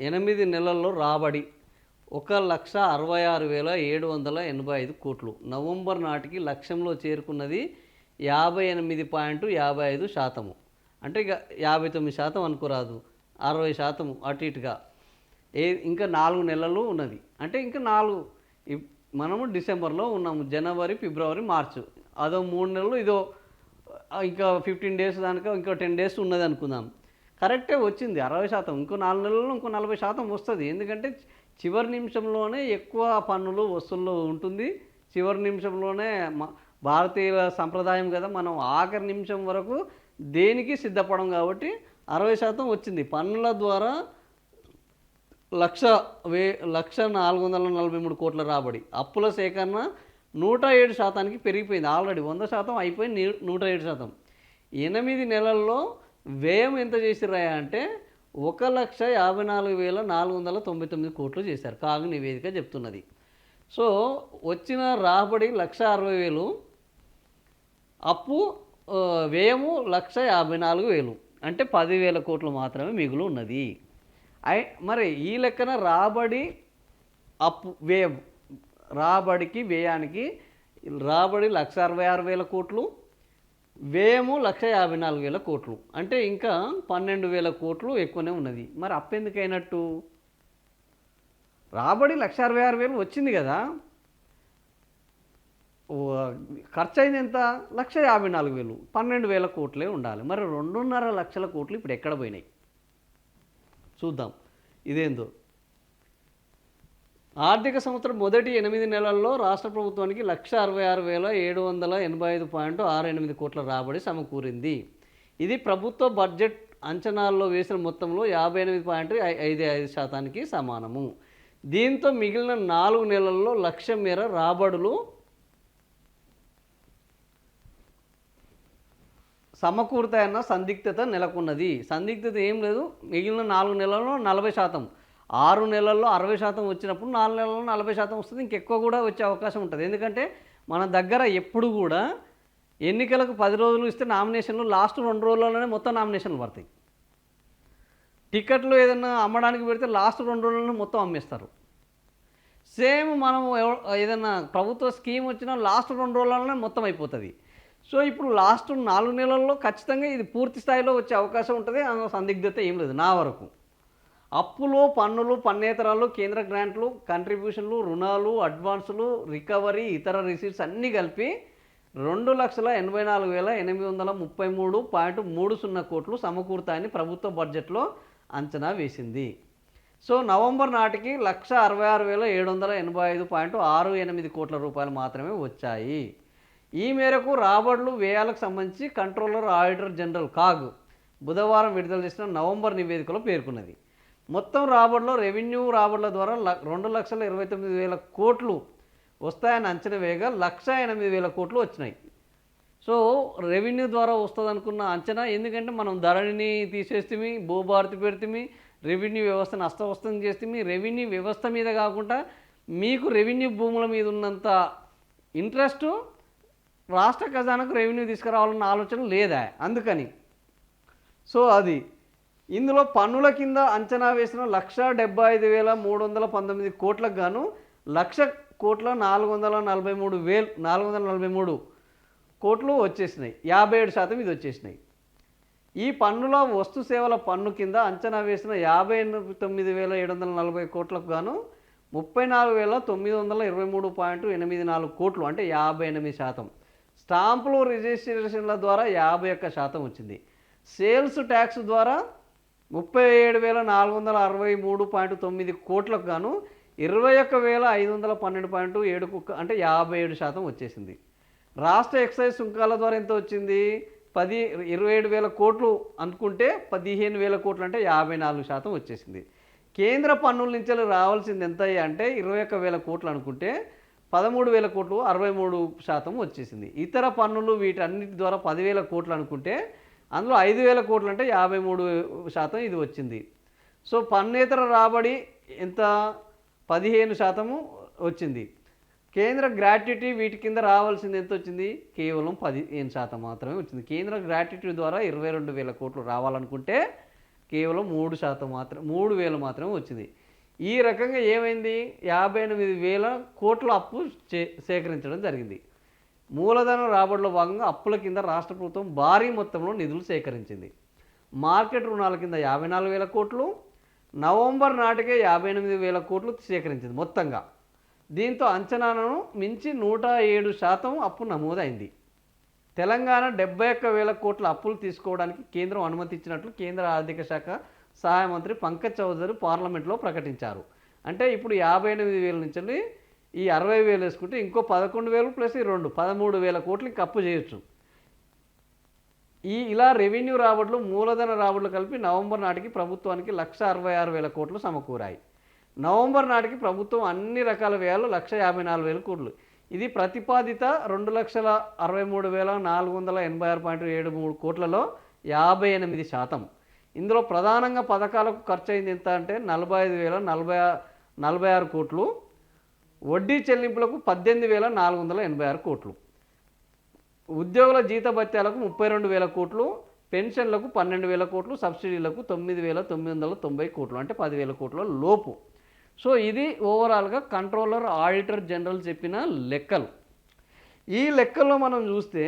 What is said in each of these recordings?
8 నెలల్లో రాబడి 1,66,785 కోట్లు. నవంబర్ నాటికి లక్ష్యంలో చేరుకున్నది 58.55%. అంటే ఇక 59% అనుకోరాదు, 60% అటు ఇటుగా. ఇంకా 4 నెలలు ఉన్నది. అంటే ఇంకా 4, మనము డిసెంబర్లో ఉన్నాము, జనవరి, ఫిబ్రవరి, మార్చు, అదో 3 నెలలు, ఇదో ఇంకా 15 డేస్ దానిక ఇంకో 10 డేస్ ఉన్నది అనుకుందాం. కరెక్టే వచ్చింది 60%. ఇంకో 4 నెలల్లో ఇంకో 40% వస్తుంది. ఎందుకంటే చివరి నిమిషంలోనే ఎక్కువ పన్నులు వసూళ్ళు ఉంటుంది. చివరి నిమిషంలోనే భారతీయుల సంప్రదాయం కదా, మనం ఆఖరి నిమిషం వరకు దేనికి సిద్ధపడం కాబట్టి 60% వచ్చింది. పన్నుల ద్వారా 1,443 కోట్ల రాబడి. అప్పుల సేకరణ 107%కి పెరిగిపోయింది. ఆల్రెడీ 100% అయిపోయి 107%. 8 నెలల్లో వ్యయం ఎంత చేసిర్రా అంటే 1,54,499 కోట్లు చేశారు. కాగు నివేదిక చెప్తున్నది. సో వచ్చిన రాబడి 1,60,000, అప్పు వ్యయము 1,54,000, అంటే 10,000 కోట్లు మాత్రమే మిగులు ఉన్నది. మరి ఈ లెక్కన రాబడి, అప్పు, వ్యయం, రాబడికి వ్యయానికి రాబడి 1,66,000 కోట్లు, వ్యయము 1,54,000 కోట్లు, అంటే ఇంకా 12,000 కోట్లు ఎక్కువనే ఉన్నది. మరి అప్పు ఎందుకైనట్టు? రాబడి 1,66,000 వచ్చింది కదా, ఖర్చు అయింది ఎంత? 1,54,000, 12,000 కోట్లే ఉండాలి. మరి 2.5 లక్షల కోట్లు ఇప్పుడు ఎక్కడ పోయినాయి చూద్దాం ఇదేందో. ఆర్థిక సంవత్సరం మొదటి 8 నెలల్లో రాష్ట్ర ప్రభుత్వానికి 1,66,785.68 కోట్ల రాబడి సమకూరింది. ఇది ప్రభుత్వ బడ్జెట్ అంచనాల్లో వేసిన మొత్తంలో 58.55%కి సమానము. దీంతో మిగిలిన 4 నెలల్లో లక్ష్యం మేర రాబడులు సమకూరుతాయన్న సందిగ్ధత నెలకొన్నది. సందిగ్ధత ఏం లేదు. మిగిలిన 4 నెలల్లో 40%, 6 నెలల్లో 60% వచ్చినప్పుడు 4 నెలల్లో 40% వస్తుంది. ఇంకెక్కువ కూడా వచ్చే అవకాశం ఉంటుంది. ఎందుకంటే మన దగ్గర ఎప్పుడు కూడా ఎన్నికలకు 10 రోజులు ఇస్తే నామినేషన్లు లాస్ట్ 2 రోజుల్లోనే మొత్తం నామినేషన్లు పడతాయి. టికెట్లు ఏదైనా అమ్మడానికి పెడితే లాస్ట్ 2 రోజుల్లోనే మొత్తం అమ్మేస్తారు. సేమ్ మనం ఏదైనా ప్రభుత్వ స్కీమ్ వచ్చినా లాస్ట్ 2 రోజుల్లోనే మొత్తం అయిపోతుంది. సో ఇప్పుడు లాస్ట్ 4 నెలల్లో ఖచ్చితంగా ఇది పూర్తి స్థాయిలో వచ్చే అవకాశం ఉంటుంది. సందిగ్ధత ఏం లేదు నా వరకు. అప్పులు, పన్నులు, పన్నేతరాలు, కేంద్ర గ్రాంట్లు, కంట్రిబ్యూషన్లు, రుణాలు, అడ్వాన్సులు, రికవరీ, ఇతర రిసీట్స్ అన్నీ కలిపి 2,84,833.30 కోట్లు సమకూరుతాయని ప్రభుత్వ బడ్జెట్లో అంచనా వేసింది. సో నవంబర్ నాటికి 1,66,785.68 కోట్ల రూపాయలు మాత్రమే వచ్చాయి. ఈ మేరకు రాబడులు, వ్యయాలకు సంబంధించి కంట్రోలర్ ఆడిటర్ జనరల్ కాగ్ బుధవారం విడుదల చేసిన నవంబర్ నివేదికలో పేర్కొన్నది. మొత్తం రాబడిలో రెవెన్యూ రాబడుల ద్వారా 2,29,000 కోట్లు వస్తాయని అంచనా వేయగా 1,08,000 కోట్లు వచ్చినాయి. సో రెవెన్యూ ద్వారా వస్తుంది అనుకున్న అంచనా, ఎందుకంటే మనం ధరణిని తీసేస్తే, భూభారతి పెడితే, రెవెన్యూ వ్యవస్థను అస్తవ్యస్తం చేస్తే, రెవెన్యూ వ్యవస్థ మీద కాకుండా మీకు రెవెన్యూ భూముల మీద ఉన్నంత ఇంట్రెస్టు రాష్ట్ర ఖజానాకు రెవెన్యూ తీసుకురావాలన్న ఆలోచన లేదా, అందుకని. సో అది ఇందులో పన్నుల కింద అంచనా వేసిన 1,75,319 కోట్లకు గాను 1,04,443 కోట్లు వచ్చేసినాయి. 57% ఇది వచ్చేసినాయి. ఈ పన్నుల వస్తు సేవల పన్ను కింద అంచనా వేసిన 59,740 కోట్లకు గాను 34,923.84 కోట్లు, అంటే 58%. స్టాంపులు, రిజిస్ట్రేషన్ల ద్వారా 51% వచ్చింది. సేల్స్ ట్యాక్స్ ద్వారా 37,463.9 కోట్లకు గాను 21,512.7, అంటే 57% వచ్చేసింది. రాష్ట్ర ఎక్సైజ్ సుంకాల ద్వారా ఎంత వచ్చింది? 27,000 కోట్లు అనుకుంటే 15,000 కోట్లు, అంటే 54% వచ్చేసింది. కేంద్ర పన్నుల నుంచి రావాల్సింది ఎంత అంటే 21,000 కోట్లు అనుకుంటే 13,000 కోట్లు, 63% వచ్చేసింది. ఇతర పన్నులు వీటన్నిటి ద్వారా 10,000 కోట్లు అనుకుంటే అందులో 5,000 కోట్లు, అంటే 53% ఇది వచ్చింది. సో పన్నేతర రాబడి ఎంత? 15% వచ్చింది. కేంద్ర గ్రాట్యుటీ వీటి కింద రావాల్సింది ఎంత వచ్చింది? కేవలం 15% మాత్రమే వచ్చింది. కేంద్ర గ్రాట్యుటీ ద్వారా 22,000 కోట్లు రావాలనుకుంటే కేవలం 3% మాత్రం 3,000 మాత్రమే వచ్చింది. ఈ రకంగా ఏమైంది 58,000 కోట్ల అప్పు సేకరించడం జరిగింది. మూలధన రాబడిలో భాగంగా అప్పుల కింద రాష్ట్ర ప్రభుత్వం భారీ మొత్తంలో నిధులు సేకరించింది. మార్కెట్ రుణాల కింద 54,000 కోట్లు, నవంబర్ నాటికే 58,000 కోట్లు సేకరించింది మొత్తంగా. దీంతో అంచనాలను మించి 107% అప్పు నమోదైంది. తెలంగాణ 71,000 కోట్ల అప్పులు తీసుకోవడానికి కేంద్రం అనుమతి ఇచ్చినట్లు కేంద్ర ఆర్థిక శాఖ సహాయ మంత్రి పంకజ్ చౌదరి పార్లమెంట్లో ప్రకటించారు. అంటే ఇప్పుడు 58,000 నుంచి ఈ 60,000 వేసుకుంటే ఇంకో 11,000 ప్లస్ ఈ 13,000 కోట్లు ఇంకా అప్పు చేయొచ్చు. ఇలా రెవెన్యూ రాబడులు మూలధన రాబడులు కలిపి నవంబర్ నాటికి ప్రభుత్వానికి 1,66,000 కోట్లు సమకూరాయి. నవంబర్ నాటికి ప్రభుత్వం అన్ని రకాల వ్యయాలు 1,54,000 కోట్లు. ఇది ప్రతిపాదిత 2,63,486.73 కోట్లలో 58%. ఇందులో ప్రధానంగా పథకాలకు ఖర్చు అయింది ఎంత అంటే 45,046 కోట్లు, వడ్డీ చెల్లింపులకు 18,486 కోట్లు, ఉద్యోగుల జీతభత్యాలకు 32,000 కోట్లు, పెన్షన్లకు 12,000 కోట్లు, సబ్సిడీలకు 9,990 కోట్లు, అంటే 10,000 కోట్ల లోపు. సో ఇది ఓవరాల్గా కంట్రోలర్ ఆడిటర్ జనరల్ చెప్పిన లెక్కలు. ఈ లెక్కల్లో మనం చూస్తే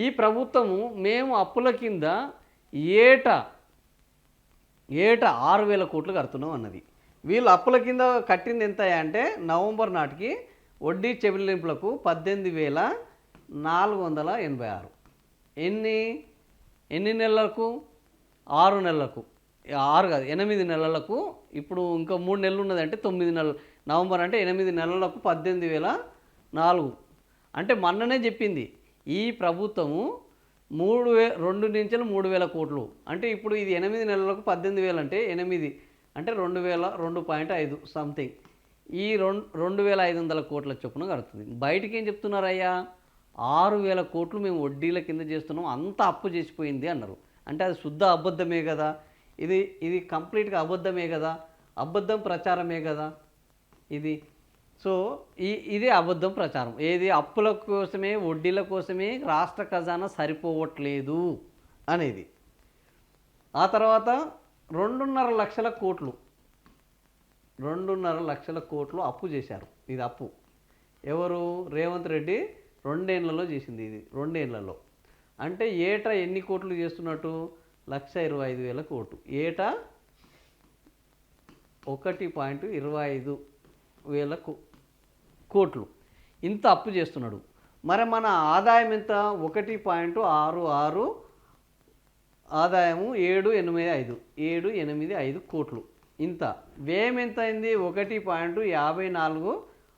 ఈ ప్రభుత్వము మేము అప్పుల కింద ఏటా 6,000 కోట్లు కడుతున్నాం అన్నది. వీళ్ళు అప్పుల కింద కట్టింది ఎంత అంటే నవంబర్ నాటికి వడ్డీ చెల్లింపులకు 18,486. ఎన్ని నెలలకు? 6 నెలలకు, 6 కాదు 8 నెలలకు. ఇప్పుడు ఇంకా 3 నెలలు ఉన్నదంటే 9 నెలలు. నవంబర్ అంటే 8 నెలలకు 18,004. అంటే మొన్ననే చెప్పింది ఈ ప్రభుత్వము 2 నుంచి 3,000 కోట్లు. అంటే ఇప్పుడు ఇది 8 నెలలకు 18,000 అంటే 8 అంటే 2,002.5 సంథింగ్. ఈ 2,500 కోట్ల చొప్పున కడుతుంది. బయటికి ఏం చెప్తున్నారయ్యా 6,000 కోట్లు మేము వడ్డీల కింద చేస్తున్నాం, అంత అప్పు చేసిపోయింది అన్నారు. అంటే అది శుద్ధ అబద్ధమే కదా, ఇది కంప్లీట్గా అబద్ధమే కదా, అబద్ధం ప్రచారమే కదా ఇది. సో ఇది అబద్ధం ప్రచారం. ఏది అప్పుల కోసమే వడ్డీల కోసమే రాష్ట్ర ఖజానా సరిపోవట్లేదు అనేది. ఆ తర్వాత 2.5 లక్షల కోట్లు 2.5 లక్షల కోట్లు అప్పు చేశారు. ఇది అప్పు ఎవరు? రేవంత్ రెడ్డి 2 ఏళ్లలో చేసింది. ఇది 2 ఏళ్లలో అంటే ఏటా ఎన్ని కోట్లు చేస్తున్నట్టు? 1,25,000 కోట్లు. ఏటా 1.25,000 కోట్లు ఇంత అప్పు చేస్తున్నాడు. మరి మన ఆదాయం ఎంత? 1.66, ఆదాయము 785 కోట్లు. ఇంత వ్యయం ఎంత అయింది? 1.54,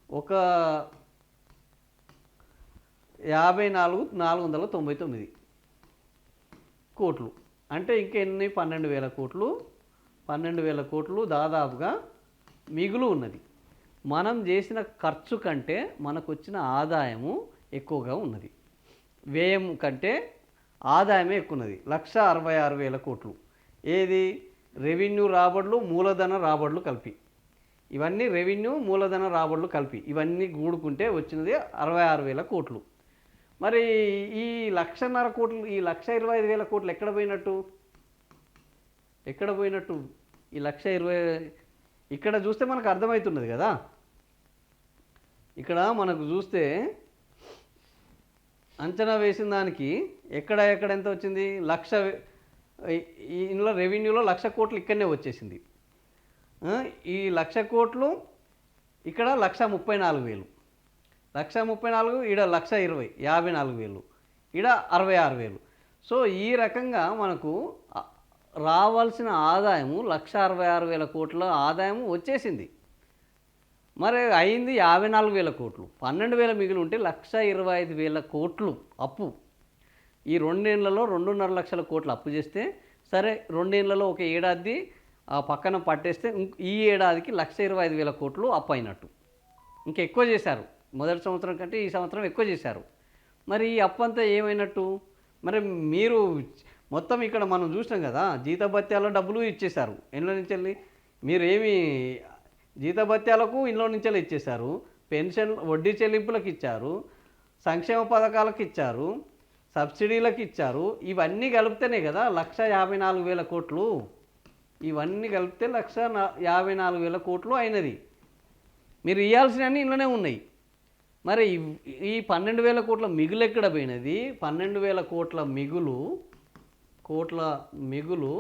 54,499 కోట్లు. అంటే ఇంకెన్ని? 12,000 కోట్లు. 12,000 కోట్లు దాదాపుగా మిగులు ఉన్నది. మనం చేసిన ఖర్చు కంటే మనకు వచ్చిన ఆదాయము ఎక్కువగా ఉన్నది. వ్యయం కంటే ఆదాయమే ఎక్కువ ఉన్నది. 1,66,000 కోట్లు. ఏది? రెవెన్యూ రాబడులు మూలధన రాబడులు కలిపి, ఇవన్నీ రెవెన్యూ మూలధన రాబడులు కలిపి ఇవన్నీ కూడుకుంటే వచ్చినది 66,000 కోట్లు. మరి ఈ 1,50,000 కోట్లు, ఈ 1,25,000 కోట్లు ఎక్కడ పోయినట్టు? ఈ 1,20,000 ఇక్కడ చూస్తే మనకు అర్థమవుతున్నది కదా. ఇక్కడ మనకు చూస్తే అంచనా వేసిన దానికి ఎక్కడ ఎంత వచ్చింది? ఇందులో రెవెన్యూలో 1,00,000 కోట్లు ఇక్కడనే వచ్చేసింది. ఈ 1,00,000 కోట్లు ఇక్కడ 1,34,000, 1,34,000 ఈడ 1,20,000, 54,000, ఈడ 66,000. సో ఈ రకంగా మనకు రావాల్సిన ఆదాయము 1,66,000 కోట్ల ఆదాయం వచ్చేసింది. మరి అయింది 54,000 కోట్లు. 12,000 మిగిలి ఉంటే 1,25,000 కోట్లు అప్పు. ఈ 2 ఏళ్లలో 2.5 లక్షల కోట్లు అప్పు చేస్తే సరే, 2 ఏళ్లలో ఒక ఏడాది ఆ పక్కన పట్టేస్తే ఈ ఏడాదికి 1,25,000 కోట్లు అప్పు అయినట్టు. ఇంకెక్కువ చేశారు, మొదటి సంవత్సరం కంటే ఈ సంవత్సరం ఎక్కువ చేశారు. మరి ఈ అప్పు అంతా ఏమైనట్టు? మరి మీరు మొత్తం ఇక్కడ మనం చూసినాం కదా, జీతభత్యాల డబ్బులు ఇచ్చేశారు. ఇండ్ల నుంచి వెళ్ళి మీరు ఏమి జీతభత్యాలకు ఇంట్లో నుంచే ఇచ్చేశారు, పెన్షన్ వడ్డీ చెల్లింపులకు ఇచ్చారు, సంక్షేమ పథకాలకు ఇచ్చారు, సబ్సిడీలకు ఇచ్చారు. ఇవన్నీ కలిపితేనే కదా 1,54,000 కోట్లు. ఇవన్నీ కలిపితే 1,54,000 కోట్లు అయినది. మీరు ఇవ్వాల్సినవన్నీ ఇంట్లోనే ఉన్నాయి. మరి ఈ 12,000 కోట్ల మిగులు ఎక్కడ పోయినది? 12,000 కోట్ల మిగులు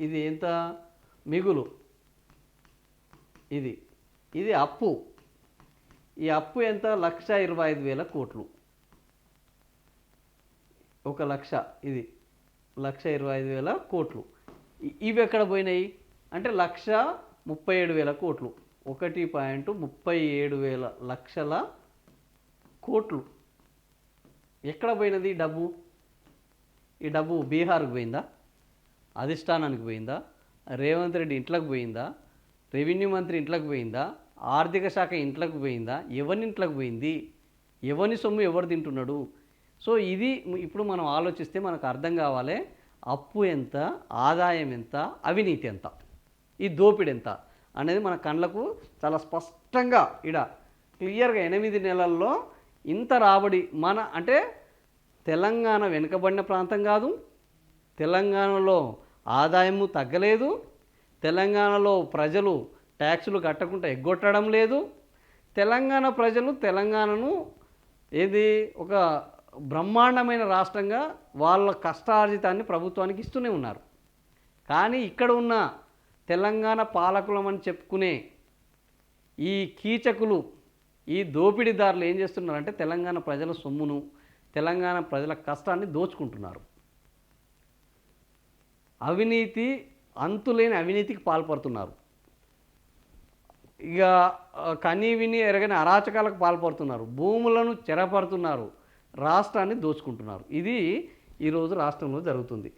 ఇది ఎంత మిగులు? ఇది అప్పు. ఈ అప్పు ఎంత? 1,25,000 కోట్లు. 1,00,000 ఇది 1,25,000 కోట్లు. ఇవి ఎక్కడ పోయినాయి అంటే 1,37,000 కోట్లు. 1.37 లక్షల కోట్లు ఎక్కడ పోయినది డబ్బు? ఈ డబ్బు బీహార్కి పోయిందా? అధిష్టానానికి పోయిందా? రేవంత్ రెడ్డి ఇంట్లోకి పోయిందా? రెవెన్యూ మంత్రి ఇంట్లోకి పోయిందా? ఆర్థిక శాఖ ఇంట్లోకి పోయిందా? ఎవరి ఇంట్లోకి పోయింది? ఎవరి సొమ్ము ఎవరు తింటున్నాడు? సో ఇది ఇప్పుడు మనం ఆలోచిస్తే మనకు అర్థం కావాలి, అప్పు ఎంత, ఆదాయం ఎంత, అవినీతి ఎంత, ఈ దోపిడి ఎంత అనేది మన కళ్ళకు చాలా స్పష్టంగా క్లియర్గా 8 నెలల్లో ఇంత రాబడి అంటే తెలంగాణ వెనుకబడిన ప్రాంతం కాదు, తెలంగాణలో ఆదాయము తగ్గలేదు, తెలంగాణలో ప్రజలు ట్యాక్సులు కట్టకుండా ఎగ్గొట్టడం లేదు, తెలంగాణ ప్రజలు తెలంగాణను ఒక బ్రహ్మాండమైన రాష్ట్రంగా వాళ్ళ కష్టార్జితాన్ని ప్రభుత్వానికి ఇస్తూనే ఉన్నారు. కానీ ఇక్కడ ఉన్న తెలంగాణ పాలకులమని చెప్పుకునే ఈ కీచకులు, ఈ దోపిడీదారులు ఏం చేస్తున్నారంటే తెలంగాణ ప్రజల సొమ్మును, తెలంగాణ ప్రజల కష్టాన్ని దోచుకుంటున్నారు. అవినీతి, అంతులేని అవినీతికి పాల్పడుతున్నారు. ఇక కనీ విని ఎరగని అరాచకాలకు పాల్పడుతున్నారు, భూములను చెరపడుతున్నారు, రాష్ట్రాన్ని దోచుకుంటున్నారు. ఇది ఈరోజు రాష్ట్రంలో జరుగుతుంది.